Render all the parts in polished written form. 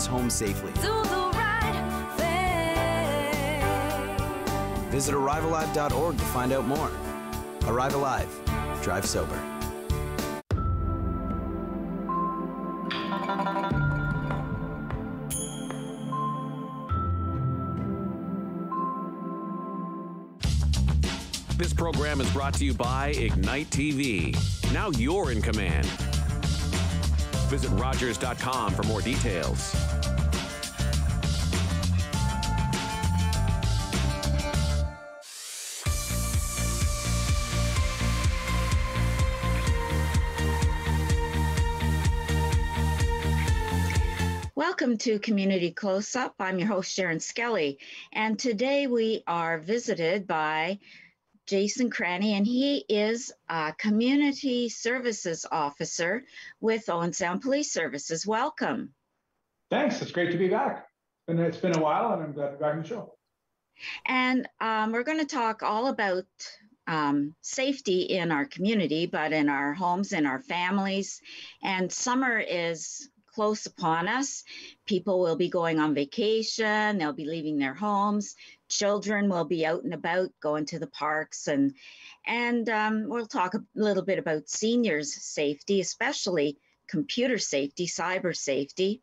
friends home safely. Do the right thing. Visit ArriveAlive.org to find out more. Arrive Alive. Drive sober. This program is brought to you by Ignite TV. Now you're in command. Visit Rogers.com for more details. Welcome to Community Close-Up. I'm your host, Sharen Skelly, and today we are visited by Jason Cranny, and he is a Community Services Officer with Owen Sound Police Services. Welcome. Thanks. It's great to be back. It's been a while, and I'm glad to be back in the show. And we're going to talk all about safety in our community, but in our homes, in our families. And summer is close upon us. People will be going on vacation. They'll be leaving their homes. Children will be out and about, going to the parks, and we'll talk a little bit about seniors' safety, especially computer safety, cyber safety.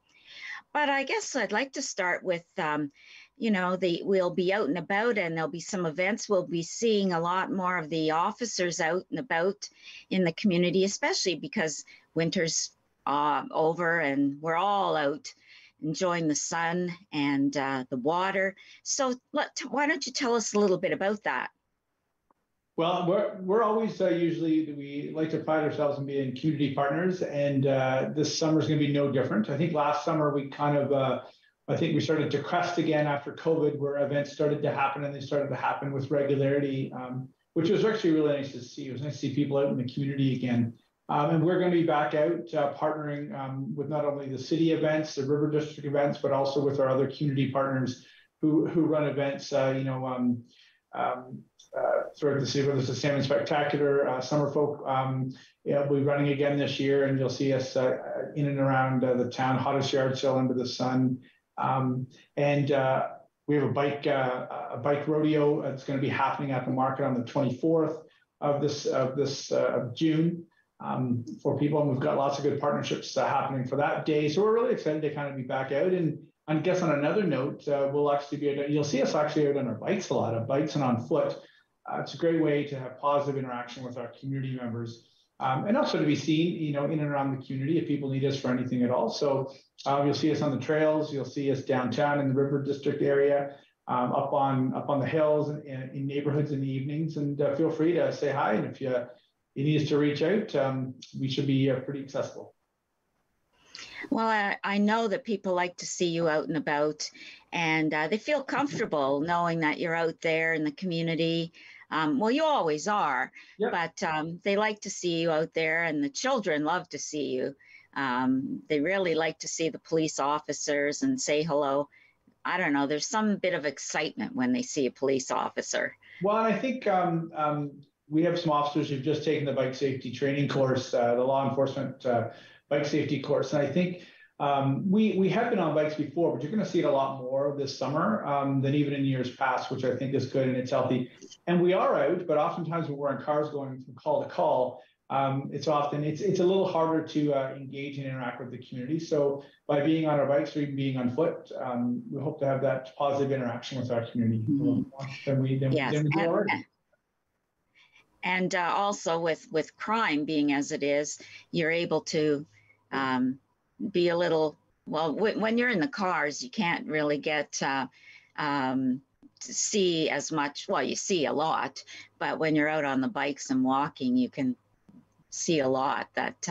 But I guess I'd like to start with, we'll be out and about, and there'll be some events. We'll be seeing a lot more of the officers out and about in the community, especially because winter's over and we're all out enjoying the sun and the water. So why don't you tell us a little bit about that? Well, we're always usually, we like to pride ourselves in being community partners, and this summer is going to be no different. I think last summer we kind of, I think we started to crest again after COVID, where events started to happen, and they started to happen with regularity, which was actually really nice to see. It was nice to see people out in the community again. And we're going to be back out partnering with not only the city events, the River District events, but also with our other community partners who run events, throughout the city, whether it's the Salmon Spectacular, Summer Folk. We'll be running again this year, and you'll see us in and around the town, hottest yard sale under the sun. And we have a bike rodeo that's going to be happening at the market on the 24th of June. For people, and we've got lots of good partnerships happening for that day. So we're really excited to kind of be back out. And I guess on another note, we'll actually be you'll see us actually out on our bikes, a lot of bikes and on foot. It's a great way to have positive interaction with our community members, and also to be seen, in and around the community if people need us for anything at all. So you'll see us on the trails. You'll see us downtown in the River District area, up on the hills in neighborhoods in the evenings. And feel free to say hi. And if you need us to reach out, we should be pretty accessible. Well, I know that people like to see you out and about, and they feel comfortable knowing that you're out there in the community. Well, you always are, yep. But they like to see you out there, and the children love to see you. They really like to see the police officers and say hello. I don't know, there's some bit of excitement when they see a police officer. Well, I think we have some officers who've just taken the bike safety training course, the law enforcement bike safety course. And I think we have been on bikes before, but you're going to see it a lot more this summer than even in years past, which I think is good and it's healthy. And we are out, but oftentimes when we're in cars going from call to call, it's a little harder to engage and interact with the community. So by being on our bikes or even being on foot, we hope to have that positive interaction with our community. Mm-hmm. And also with crime being as it is, you're able to be a little, well, when you're in the cars, you can't really get to see as much. Well, you see a lot, but when you're out on the bikes and walking, you can see a lot that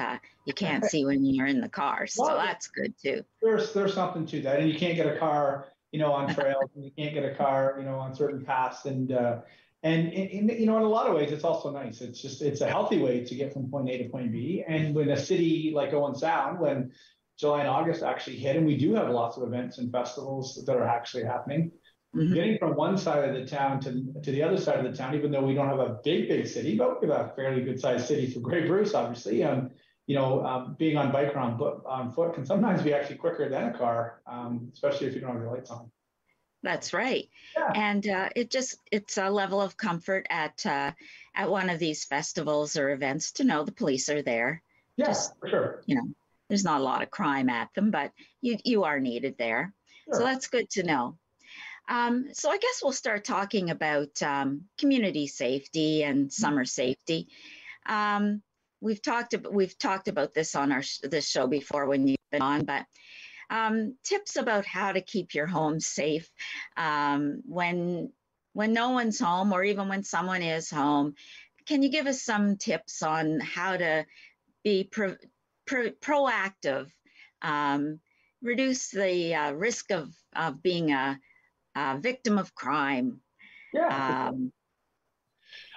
you can't see when you're in the car. So well, that's good too. There's something to that. And you can't get a car, on trails, and you can't get a car, on certain paths. And in a lot of ways, it's also nice. It's a healthy way to get from point A to point B. And when a city like Owen Sound, when July and August actually hit, and we do have lots of events and festivals that are actually happening, mm-hmm. Getting from one side of the town to the other side of the town, even though we don't have a big city, but we have a fairly good sized city for Grey Bruce, obviously. being on bike or on foot can sometimes be actually quicker than a car, especially if you don't have your lights on. That's right. Yeah. And it's a level of comfort at one of these festivals or events to know the police are there. Yeah, Just, for sure. There's not a lot of crime at them, but you are needed there. Sure. So that's good to know. So I guess we'll start talking about community safety and summer safety. We've talked about this on this show before when you've been on, but tips about how to keep your home safe when no one's home, or even when someone is home. Can you give us some tips on how to be proactive, reduce the risk of being a victim of crime? Yeah.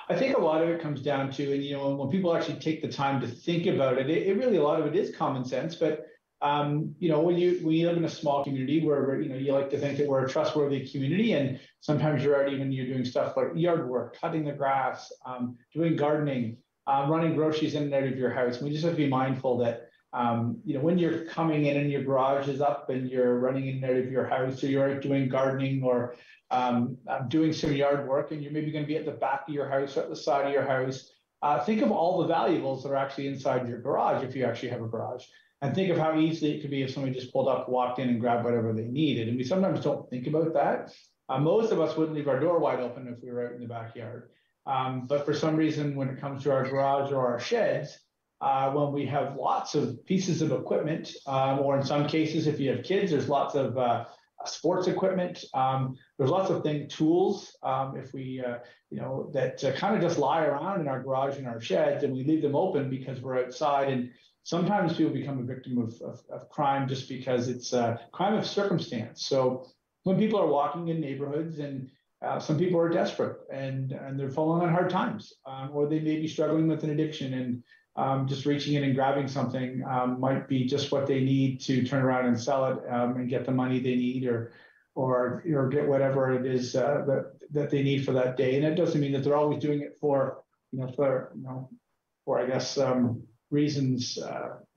I think a lot of it comes down to, and when people actually take the time to think about it, it really, a lot of it is common sense. But when you live in a small community where you like to think that we're a trustworthy community, and sometimes you're doing stuff like yard work, cutting the grass, doing gardening, running groceries in and out of your house. And we just have to be mindful that when you're coming in and your garage is up and you're running in and out of your house, or you're out doing gardening or doing some yard work, and you're maybe going to be at the back of your house or at the side of your house, think of all the valuables that are actually inside your garage if you actually have a garage. And think of how easily it could be if somebody just pulled up, walked in, and grabbed whatever they needed. And we sometimes don't think about that. Most of us wouldn't leave our door wide open if we were out in the backyard. But for some reason, when it comes to our garage or our sheds, when we have lots of pieces of equipment, or in some cases, if you have kids, there's lots of sports equipment. There's lots of tools, if we, that kind of just lie around in our garage and our sheds, and we leave them open because we're outside. And sometimes people become a victim of crime just because it's a crime of circumstance. So when people are walking in neighborhoods, and some people are desperate and they're falling on hard times, or they may be struggling with an addiction, and just reaching in and grabbing something might be just what they need to turn around and sell it, and get the money they need, or get whatever it is that they need for that day. And it doesn't mean that they're always doing it for I guess reasons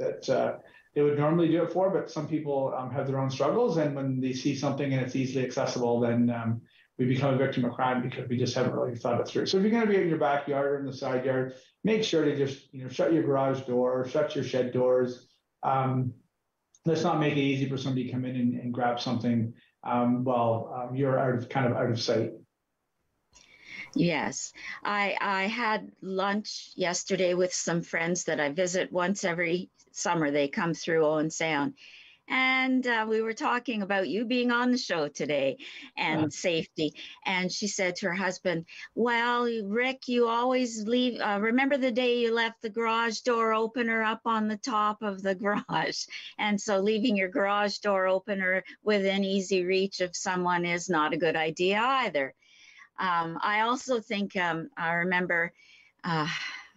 that they would normally do it for. But some people have their own struggles, and when they see something and it's easily accessible, then we become a victim of crime because we just haven't really thought it through. So if you're going to be in your backyard or in the side yard, make sure to just shut your garage door, shut your shed doors. Let's not make it easy for somebody to come in and grab something while you're out of sight. Yes, I had lunch yesterday with some friends that I visit once every summer. They come through Owen Sound, and we were talking about you being on the show today and safety. And she said to her husband, "Well, Rick, you always leave. Remember the day you left the garage door opener up on the top of the garage?" And so leaving your garage door opener within easy reach of someone is not a good idea either. I also think I remember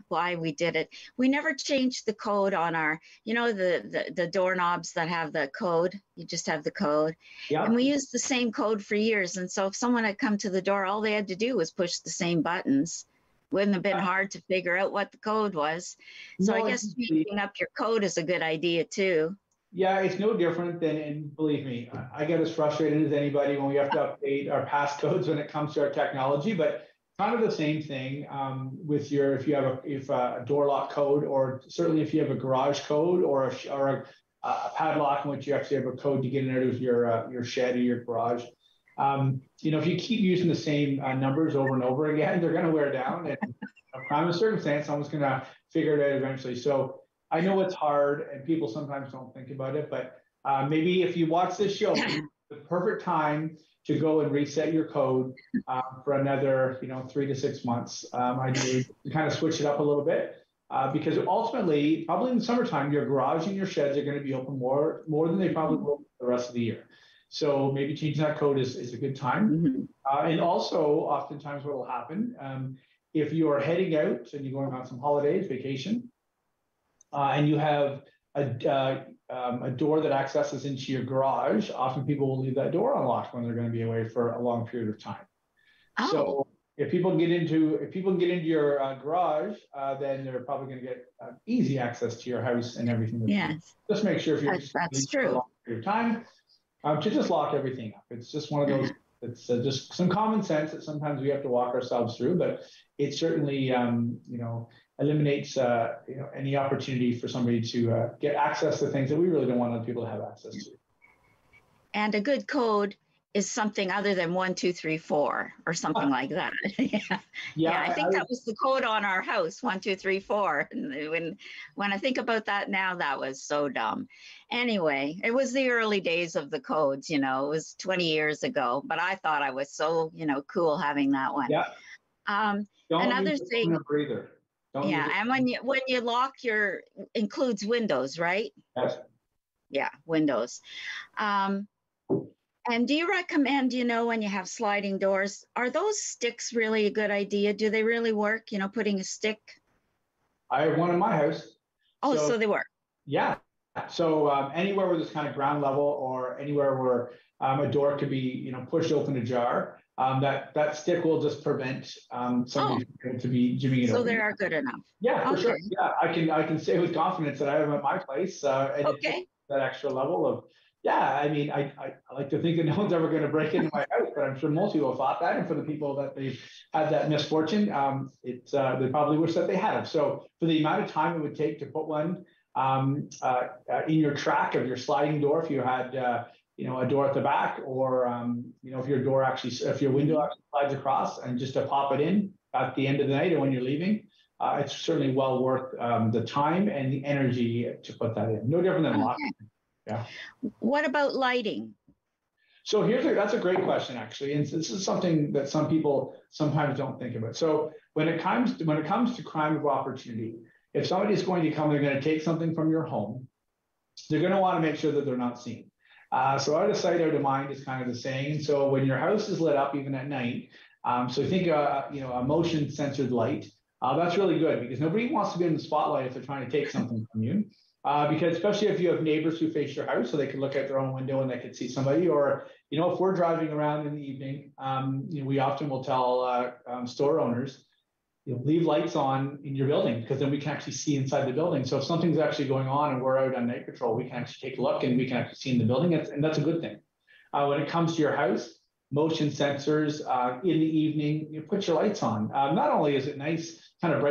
why we did it. We never changed the code on our, the doorknobs that have the code. You just have the code. Yeah. And we used the same code for years. And so if someone had come to the door, all they had to do was push the same buttons. Wouldn't have been hard to figure out what the code was. So I guess changing up your code is a good idea too. Yeah, it's no different than, and believe me, I get as frustrated as anybody when we have to update our passcodes when it comes to our technology, but kind of the same thing with if you have a door lock code, or certainly if you have a garage code or a padlock in which you actually have a code to get in and out of your shed or your garage. If you keep using the same numbers over and over again, they're going to wear down, and crime of circumstance, someone's going to figure it out eventually. So I know it's hard and people sometimes don't think about it, but maybe if you watch this show, the perfect time to go and reset your code for another 3 to 6 months. I do kind of switch it up a little bit because ultimately, probably in the summertime, your garage and your sheds are going to be open more than they probably will the rest of the year. So maybe changing that code is a good time. Mm-hmm. And also, oftentimes what will happen, if you are heading out and you're going on some holidays, vacation, and you have a door that accesses into your garage, often people will leave that door unlocked when they're going to be away for a long period of time. Oh. So if people get into your garage, then they're probably going to get easy access to your house and everything. Yes, Just make sure if you're that's for a true. long period of time, to just lock everything up. It's just one of those. It's just some common sense that sometimes we have to walk ourselves through, but it certainly eliminates any opportunity for somebody to get access to things that we really don't want other people to have access to. And a good code is something other than 1, 2, 3, 4 or something like that. Yeah. I think that was the code on our house, 1, 2, 3, 4. And when I think about that now, that was so dumb. Anyway, it was the early days of the codes, it was 20 years ago, but I thought I was so, cool having that one. Yeah. Another thing. Yeah. And when you lock includes windows, right? Yes. Yeah, windows. And do you recommend, when you have sliding doors, are those sticks really a good idea? Do they really work, putting a stick? I have one in my house. Oh, so they work. Yeah. So anywhere where there's kind of ground level or anywhere where a door could be, pushed open ajar, that stick will just prevent somebody to be jimmying it so open. they are good enough. Yeah, for sure. Yeah, I can say with confidence that I have them at my place. And that extra level of, I like to think that no one's ever going to break into my house, but I'm sure most people have thought that. And for the people that they've had that misfortune, they probably wish that they had it. So for the amount of time it would take to put one in your track of your sliding door, if you had, a door at the back, or if your window actually slides across, and just to pop it in at the end of the night or when you're leaving, it's certainly well worth the time and the energy to put that in. No different than locking. Yeah. What about lighting? So that's a great question, actually, and this is something that some people sometimes don't think about. So when it comes to crime of opportunity, if somebody's going to come, they're going to take something from your home, they're going to want to make sure that they're not seen. So out of sight, out of mind is kind of the saying. So when your house is lit up, even at night, so think a motion censored light. That's really good, because nobody wants to be in the spotlight if they're trying to take something from you. Because especially if you have neighbors who face your house, so they can look out their own window and they can see somebody, or if we're driving around in the evening, we often will tell store owners, leave lights on in your building, because then we can actually see inside the building. So if something's actually going on and we're out on night patrol, we can actually take a look and we can actually see in the building, and that's a good thing. When it comes to your house, motion sensors in the evening, you put your lights on. Not only is it nice, kind of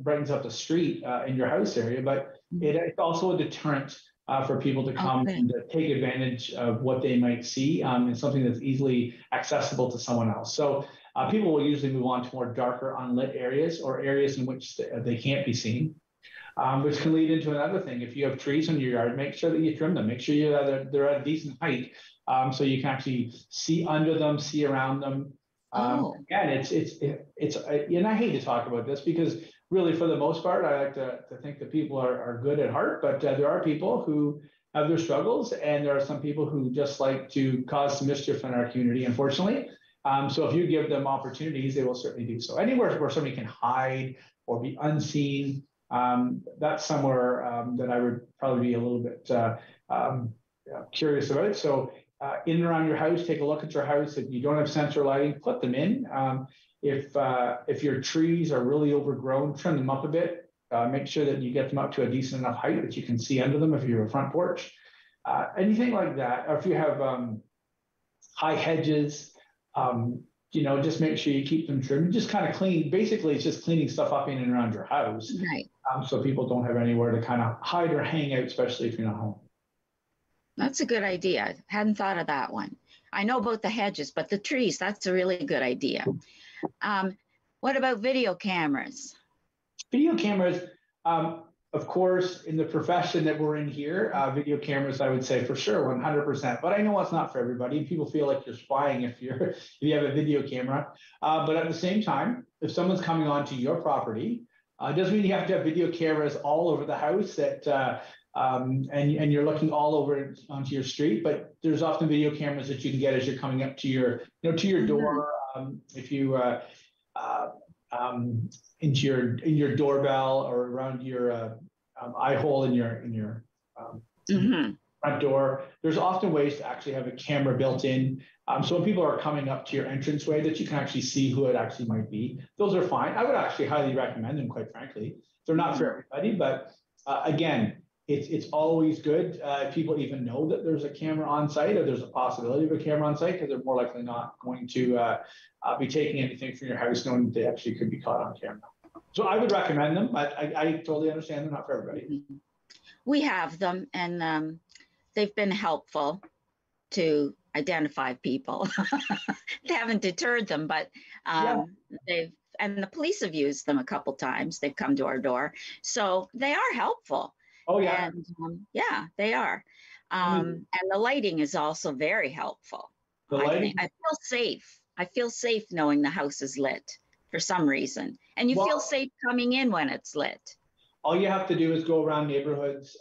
brightens up the street in your house area, but it's also a deterrent for people to come and to take advantage of what they might see, and something that's easily accessible to someone else. So people will usually move on to more darker, unlit areas, or areas in which they can't be seen, which can lead into another thing. If you have trees in your yard, make sure that you trim them. Make sure they're at a decent height, so you can actually see under them, see around them. Again, it's and I hate to talk about this, because really, for the most part, I like to think that people are good at heart, but there are people who have their struggles, and there are some people who just like to cause some mischief in our community, unfortunately. So if you give them opportunities, they will certainly do so. Anywhere where somebody can hide or be unseen, that's somewhere that I would probably be a little bit curious about. So in and around your house, take a look at your house. If you don't have sensor lighting, put them in. If your trees are really overgrown, trim them up a bit. Make sure that you get them up to a decent enough height that you can see under them if you have a front porch. Anything like that. Or if you have high hedges, just make sure you keep them trimmed. Just kind of clean. Basically, it's just cleaning stuff up in and around your house. Right. So people don't have anywhere to kind of hide or hang out, especially if you're not home. That's a good idea. Hadn't thought of that one. I know about the hedges, but the trees, that's a really good idea. What about video cameras? Video cameras, of course, in the profession that we're in here, video cameras, I would say for sure, 100%. But I know it's not for everybody. People feel like you're spying if you have a video camera. But at the same time, if someone's coming onto your property, it doesn't mean you have to have video cameras all over the house and you're looking all over onto your street. But there's often video cameras that you can get as you're coming up to your door. If you in your doorbell, or around your eye hole in your front door. There's often ways to actually have a camera built in. So when people are coming up to your entranceway, that you can actually see who it actually might be. Those are fine. I would actually highly recommend them, quite frankly. They're not for everybody, but again, it's always good if people even know that there's a camera on site, or there's a possibility of a camera on site, because they're more likely not going to be taking anything from your house knowing that they actually could be caught on camera. So I would recommend them, but I totally understand they're not for everybody. We have them, and they've been helpful to identify people. They haven't deterred them, but and the police have used them a couple times. They've come to our door, so they are helpful. Oh yeah, and they are. And the lighting is also very helpful. The lighting. I feel safe. I feel safe knowing the house is lit for some reason, and you feel safe coming in when it's lit. All you have to do is go around neighborhoods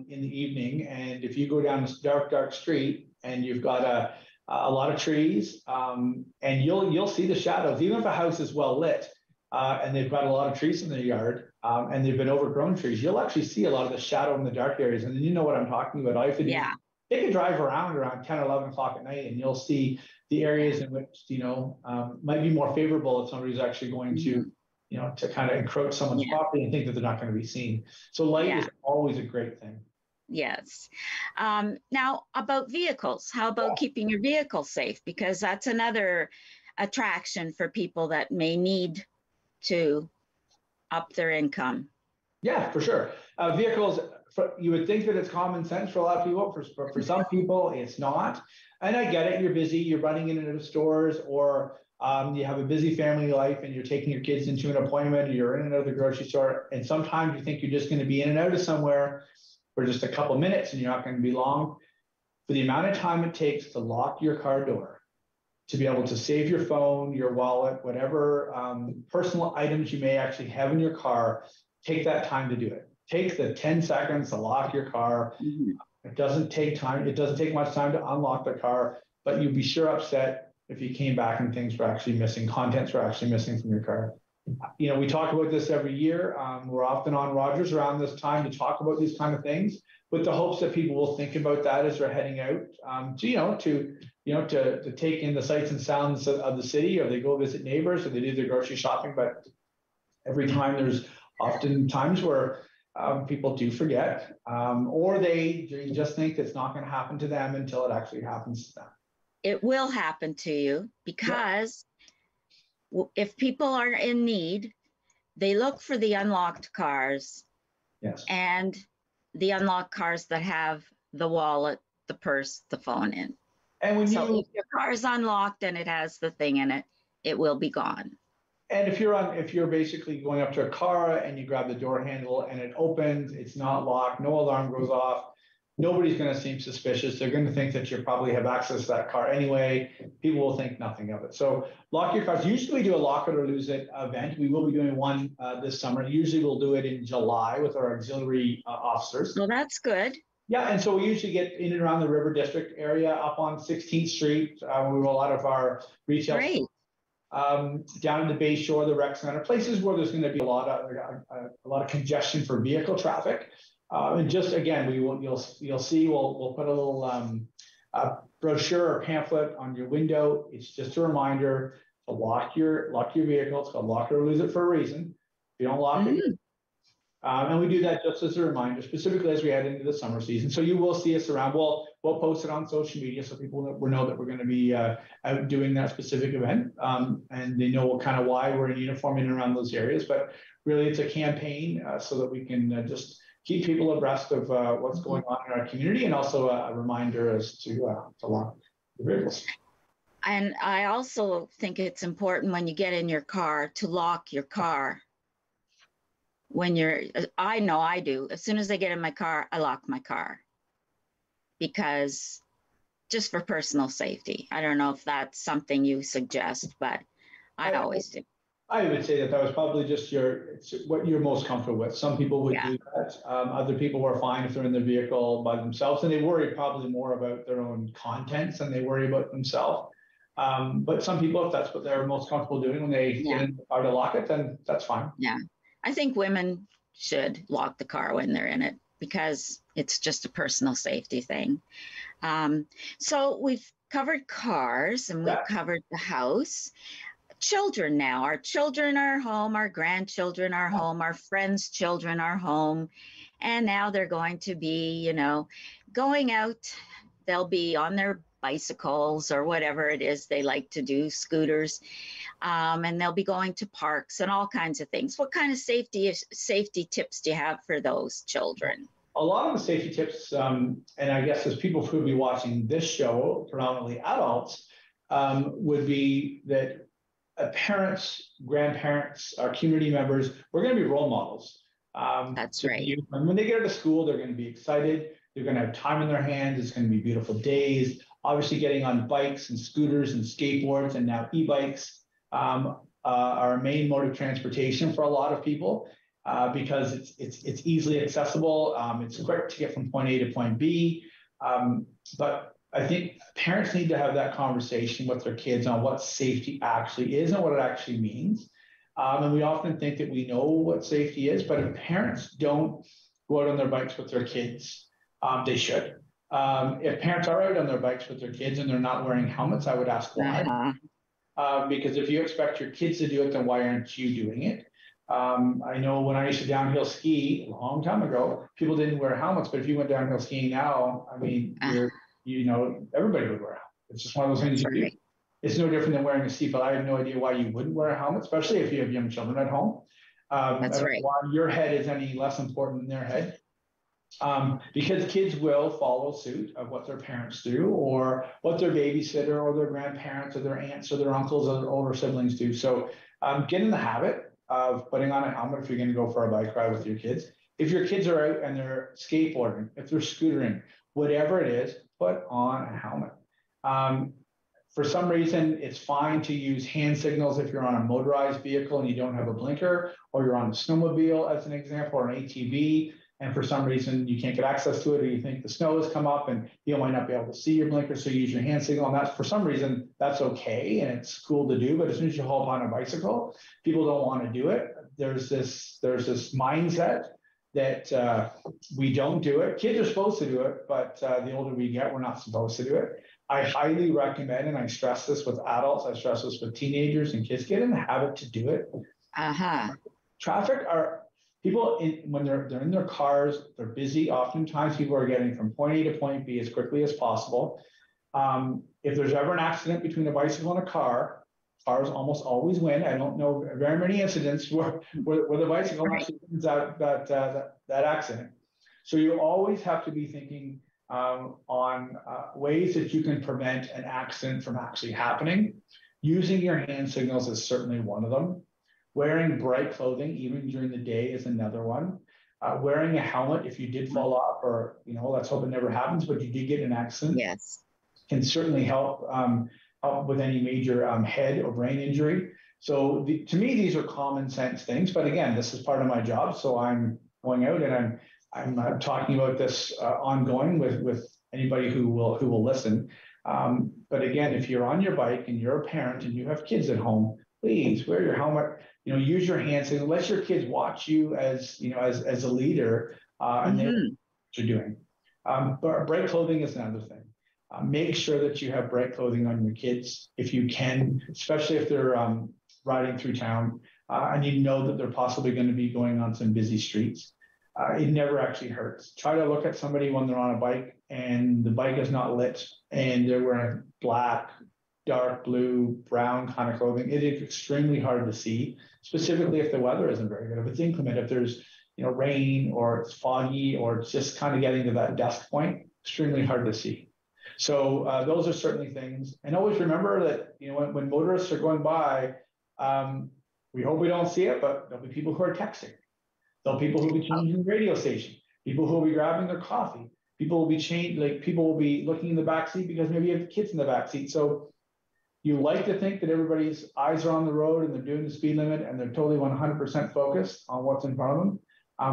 in the evening, and if you go down this dark street and you've got a lot of trees, and you'll see the shadows, even if a house is well lit, and they've got a lot of trees in their yard, and they've been overgrown trees, you'll actually see a lot of the shadow in the dark areas. And you know what I'm talking about. All you have to do, take a drive around 10 or 11 o'clock at night, and you'll see the areas in which, might be more favorable if somebody's actually going to, to kind of encroach someone's property and think that they're not going to be seen. So light is always a great thing. Yes. Now about vehicles, how about keeping your vehicle safe? Because that's another attraction for people that may need to up their income. Yeah, for sure. Vehicles, you would think that it's common sense for a lot of people. For some people, it's not. And I get it. You're busy. You're running in and out of stores, or you have a busy family life, and you're taking your kids into an appointment, or you're in and out of the grocery store. And sometimes you think you're just going to be in and out of somewhere for just a couple minutes, and you're not going to be long. For the amount of time it takes to lock your car door, to be able to save your phone, your wallet, whatever personal items you may actually have in your car, take that time to do it. Take the 10 seconds to lock your car. It doesn't take time. It doesn't take much time to unlock the car, but you'd be sure upset if you came back and things were actually missing, contents were actually missing from your car. We talk about this every year. We're often on Rogers around this time to talk about these kind of things, with the hopes that people will think about that as they're heading out to take in the sights and sounds of the city, or they go visit neighbors, or they do their grocery shopping. But every time, there's often times where people do forget, or they just think it's not going to happen to them until it actually happens to them. It will happen to you, because if people are in need, they look for the unlocked cars. Yes. And the unlocked cars that have the wallet, the purse, the phone in. And if your car is unlocked and it has the thing in it, it will be gone. And if you're basically going up to a car and you grab the door handle and it opens, it's not locked, no alarm goes off, nobody's going to seem suspicious. They're going to think that you probably have access to that car anyway. People will think nothing of it. So lock your cars. Usually we do a lock it or lose it event. We will be doing one this summer. Usually we'll do it in July with our auxiliary officers. Well, that's good. Yeah, and so we usually get in and around the River District area, up on 16th Street. We roll out of our retail. Great. Down in the Bay Shore, the rec center, places where there's going to be a lot of congestion for vehicle traffic. And just again, you'll see we'll put a little brochure or pamphlet on your window. It's just a reminder to lock your vehicle. It's called lock it or lose it for a reason. If you don't lock it, and we do that just as a reminder, specifically as we head into the summer season. So you will see us around. We'll post it on social media so people know that we're going to be out doing that specific event, and they know kind of why we're in uniform in and around those areas. But really, it's a campaign so that we can just keep people abreast of what's going on in our community, and also a reminder as to lock the vehicles. And I also think it's important when you get in your car to lock your car. I know I do. As soon as I get in my car, I lock my car, because just for personal safety. I don't know if that's something you suggest, but I always do. I would say that was probably just what you're most comfortable with. Some people would do that. Other people are fine if they're in their vehicle by themselves, and they worry probably more about their own contents than they worry about themselves. But some people, if that's what they're most comfortable doing when they get in the car to lock it, then that's fine. Yeah. I think women should lock the car when they're in it, because it's just a personal safety thing. So we've covered cars and we've covered the house. Children now. Our children are home, our grandchildren are home, our friends' children are home. And now they're going to be, going out. They'll be on their bicycles or whatever it is they like to do, scooters, and they'll be going to parks and all kinds of things. What kind of safety tips do you have for those children? A lot of the safety tips, and I guess as people who would be watching this show, predominantly adults, would be that parents, grandparents, our community members, we're going to be role models. That's right. And when they get out of school, they're going to be excited. They're going to have time in their hands. It's going to be beautiful days. Obviously, getting on bikes and scooters and skateboards and now e-bikes are a main mode of transportation for a lot of people because it's easily accessible. It's quick to get from point A to point B. But I think parents need to have that conversation with their kids on what safety actually is and what it actually means. And we often think that we know what safety is, but if parents don't go out on their bikes with their kids, they should. If parents are out on their bikes with their kids and they're not wearing helmets, I would ask why. Because if you expect your kids to do it, then why aren't you doing it? I know when I used to downhill ski a long time ago, people didn't wear helmets, but if you went downhill skiing now, I mean, everybody would wear a helmet. It's just one of those things you do. It's no different than wearing a seatbelt. I have no idea why you wouldn't wear a helmet, especially if you have young children at home. That's right. Why your head is any less important than their head. Because kids will follow suit of what their parents do or what their babysitter or their grandparents or their aunts or their uncles or their older siblings do. So get in the habit of putting on a helmet if you're going to go for a bike ride with your kids. If your kids are out and they're skateboarding, if they're scootering, whatever it is, put on a helmet. For some reason, it's fine to use hand signals if you're on a motorized vehicle and you don't have a blinker, or you're on a snowmobile, as an example, or an ATV, and for some reason you can't get access to it, or you think the snow has come up and you might not be able to see your blinker, so you use your hand signal, and that's, for some reason, that's okay, and it's cool to do, but as soon as you hop on a bicycle, people don't want to do it. There's this mindset that we don't do it. Kids are supposed to do it, but the older we get, we're not supposed to do it. I highly recommend, and I stress this with adults, I stress this with teenagers and kids, get in the habit to do it. Traffic are, people, when they're in their cars, they're busy. Oftentimes people are getting from point A to point B as quickly as possible. If there's ever an accident between a bicycle and a car, cars almost always win. I don't know very many incidents where the bicycle actually wins that accident. So you always have to be thinking on ways that you can prevent an accident from actually happening. Using your hand signals is certainly one of them. Wearing bright clothing, even during the day, is another one. Wearing a helmet if you did fall off, or let's hope it never happens, but you did get in an accident. Yes, can certainly help with any major head or brain injury. So to me, these are common sense things. But again, this is part of my job, so I'm going out and I'm talking about this ongoing with anybody who will listen. But again, if you're on your bike and you're a parent and you have kids at home, please wear your helmet. Use your hand signal. Let your kids watch you as a leader, and they know what you're doing. But bright clothing is another thing. Make sure that you have bright clothing on your kids if you can, especially if they're riding through town and you know that they're possibly going to be going on some busy streets. It never actually hurts. Try to look at somebody when they're on a bike and the bike is not lit and they're wearing black, dark blue, brown kind of clothing. It is extremely hard to see, specifically if the weather isn't very good. If it's inclement, if there's rain or it's foggy or it's just kind of getting to that dusk point, extremely hard to see. So those are certainly things. And always remember that when motorists are going by, we hope we don't see it, but there'll be people who are texting. There'll be people who will be changing the radio station, people who will be grabbing their coffee, people will be looking in the back seat because maybe you have kids in the back seat. So you like to think that everybody's eyes are on the road and they're doing the speed limit and they're totally 100% focused on what's in front of them,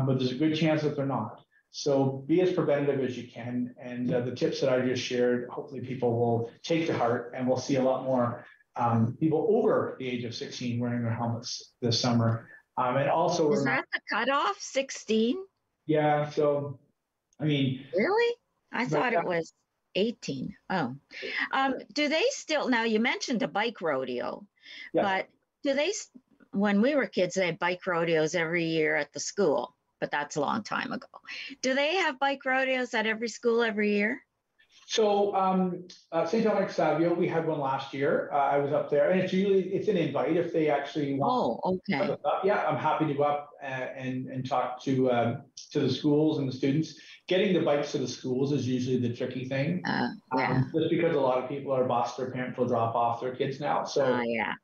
but there's a good chance that they're not. So be as preventative as you can. And the tips that I just shared, hopefully people will take to heart, and we'll see a lot more people over the age of 16 wearing their helmets this summer. And also, is that the cutoff, 16? Yeah. So I mean, Really? I thought yeah. it was 18. Oh, do they still, now you mentioned a bike rodeo, Yeah. but do they, when we were kids, they had bike rodeos every year at the school, but that's a long time ago. Do they have bike rodeos at every school every year? So St. Dominic Savio, we had one last year. I was up there, and it's an invite if they actually want. Oh, okay. Yeah, I'm happy to go up and talk to the schools and the students. Getting the bikes to the schools is usually the tricky thing, Yeah. just because a lot of people are bused, their parents will drop off their kids now. So Yeah.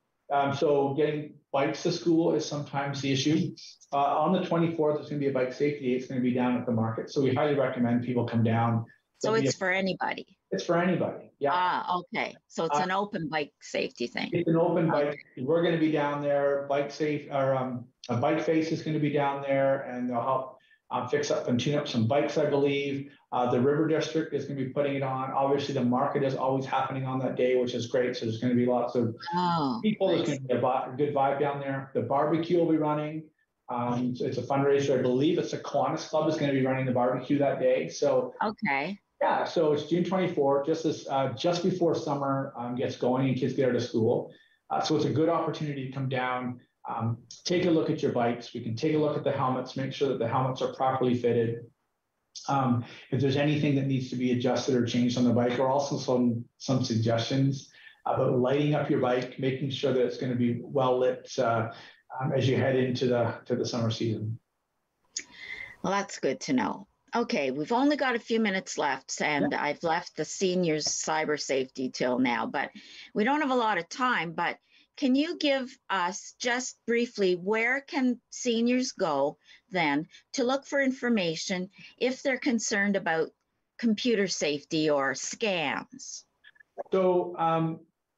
so getting bikes to school is sometimes the issue. On the 24th, it's going to be a bike safety day. It's going to be down at the market, so we highly recommend people come down. So it's for anybody. It's for anybody. Yeah. Okay. So it's an open bike safety thing. It's an open bike. We're going to be down there. Bike safe or a bike face is going to be down there, and they'll help fix up and tune up some bikes, I believe. The River District is going to be putting it on. Obviously, the market is always happening on that day, which is great. So there's going to be lots of people. Nice. There's going to be a good vibe down there. The barbecue will be running. So it's a fundraiser. I believe it's a Kiwanis Club is going to be running the barbecue that day. So okay. Yeah, so it's June 24th, just before summer gets going and kids get out of school. So it's a good opportunity to come down, take a look at your bikes. We can take a look at the helmets, make sure that the helmets are properly fitted. If there's anything that needs to be adjusted or changed on the bike, or also some suggestions about lighting up your bike, making sure that it's going to be well lit as you head into the summer season. Well, that's good to know. Okay, we've only got a few minutes left, and I've left the seniors cyber safety till now, but we don't have a lot of time. But can you give us just briefly, where can seniors go then to look for information if they're concerned about computer safety or scams? So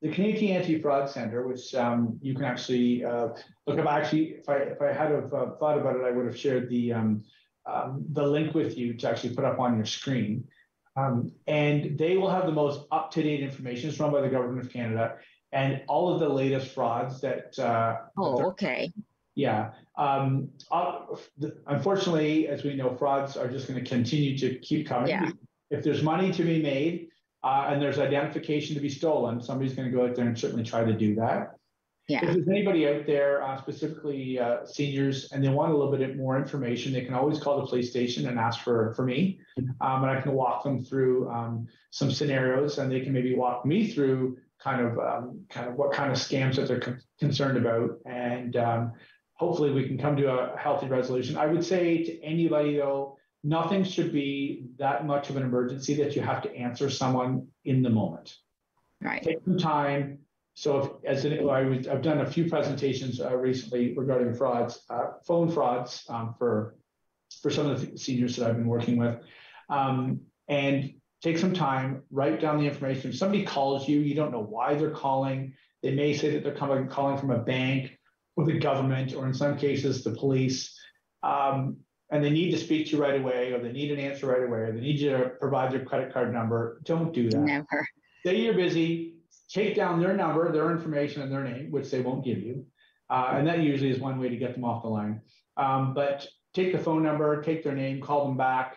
the Canadian Anti-Fraud Center, which you can actually look up. Actually, if I had have thought about it, I would have shared the link with you to actually put up on your screen. And they will have the most up-to-date information. It's run by the Government of Canada, and all of the latest frauds that. Okay. Yeah. Unfortunately, as we know, frauds are just going to continue to keep coming. Yeah. If there's money to be made and there's identification to be stolen, somebody's going to go out there and certainly try to do that. Yeah. If there's anybody out there, specifically seniors, and they want a little bit more information, they can always call the police station and ask for me, and I can walk them through some scenarios, and they can maybe walk me through kind of what kind of scams that they're concerned about, and hopefully we can come to a healthy resolution. I would say to anybody though, nothing should be that much of an emergency that you have to answer someone in the moment. Right. Take some time. So I've done a few presentations recently regarding frauds, phone frauds for some of the seniors that I've been working with. And take some time, write down the information. If somebody calls you, you don't know why they're calling. They may say that they're calling from a bank or the government, or in some cases, the police. And they need to speak to you right away, or they need an answer right away, or they need you to provide their credit card number. Don't do that. Never. Say you're busy. Take down their number, their information, and their name, which they won't give you. And that usually is one way to get them off the line. But take the phone number, take their name, call them back,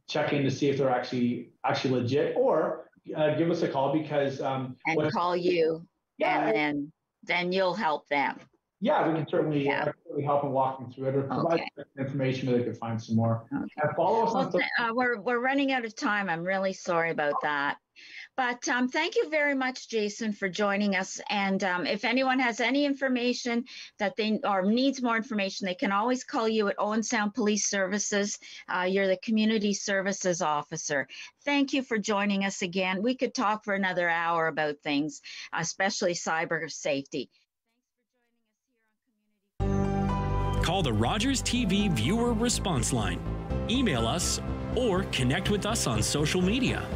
check in to see if they're actually legit, or give us a call because and call you, and then you'll help them. Yeah, we can certainly help and walk them through it, or provide information where they can find some more. Okay. And follow us on we're running out of time. I'm really sorry about that. But thank you very much, Jason, for joining us. And if anyone has any information that or needs more information, they can always call you at Owen Sound Police Services. You're the Community Services Officer. Thank you for joining us again. We could talk for another hour about things, especially cyber safety. Call the Rogers TV viewer response line, email us, or connect with us on social media.